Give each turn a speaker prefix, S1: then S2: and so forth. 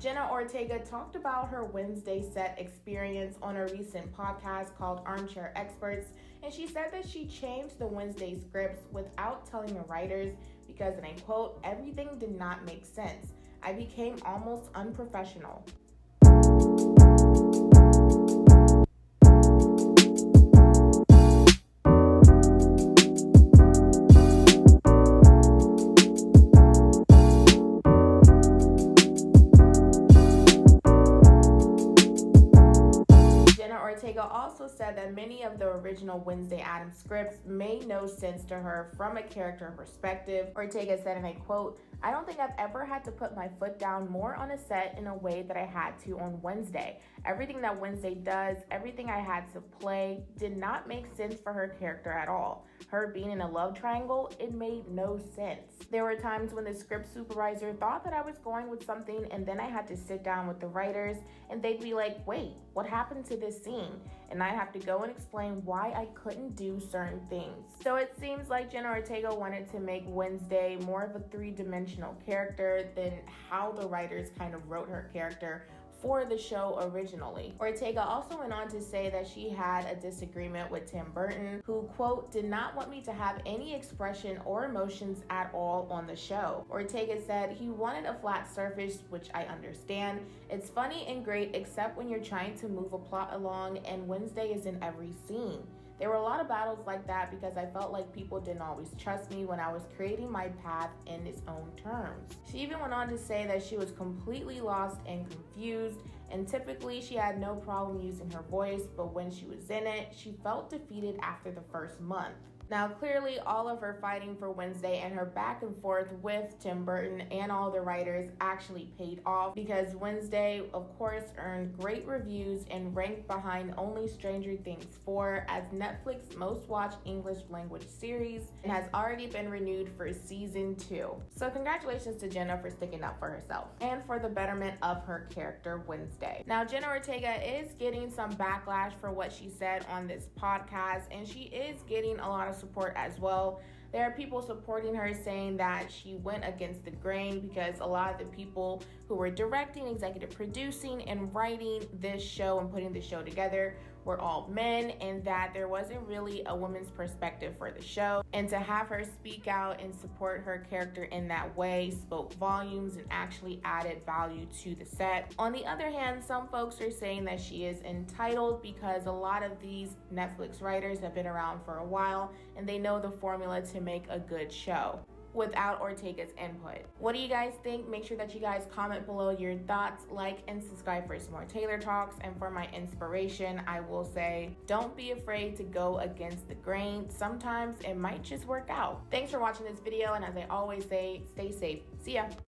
S1: Jenna Ortega talked about her Wednesday set experience on a recent podcast called Armchair Experts, and she said that she changed the Wednesday scripts without telling the writers because, and I quote, "everything did not make sense. I became almost unprofessional." Ortega also said that many of the original Wednesday Addams scripts made no sense to her from a character perspective. Ortega said, and I quote, "I don't think I've ever had to put my foot down more on a set in a way that I had to on Wednesday. Everything that Wednesday does, everything I had to play, did not make sense for her character at all. Her being in a love triangle, it made no sense. There were times when the script supervisor thought that I was going with something, and then I had to sit down with the writers and they'd be like, wait, what happened to this scene? And I'd have to go and explain why I couldn't do certain things." So it seems like Jenna Ortega wanted to make Wednesday more of a three-dimensional character than how the writers kind of wrote her character for the show originally. Ortega also went on to say that she had a disagreement with Tim Burton, who, quote, "did not want me to have any expression or emotions at all on the show." Ortega said he wanted a flat surface, which I understand. "It's funny and great except when you're trying to move a plot along and Wednesday is in every scene. There were a lot of battles like that because I felt like people didn't always trust me when I was creating my path in its own terms." She even went on to say that she was completely lost and confused, and typically she had no problem using her voice, but when she was in it, she felt defeated after the first month. Now, clearly, all of her fighting for Wednesday and her back and forth with Tim Burton and all the writers actually paid off, because Wednesday, of course, earned great reviews and ranked behind only Stranger Things 4 as Netflix's most watched English language series and has already been renewed for season 2. So congratulations to Jenna for sticking up for herself and for the betterment of her character Wednesday. Now, Jenna Ortega is getting some backlash for what she said on this podcast, and she is getting a lot of support as well. There are people supporting her saying that she went against the grain because a lot of the people who were directing, executive producing, and writing this show and putting the show together were all men, and that there wasn't really a woman's perspective for the show. And to have her speak out and support her character in that way spoke volumes and actually added value to the set. On the other hand, some folks are saying that she is entitled because a lot of these Netflix writers have been around for a while and they know the formula to make a good show without Ortega's input. What do you guys think? Make sure that you guys comment below your thoughts, like, and subscribe for some more Taylor Talks. And for my inspiration, I will say, don't be afraid to go against the grain. Sometimes it might just work out. Thanks for watching this video, and as I always say, stay safe. See ya.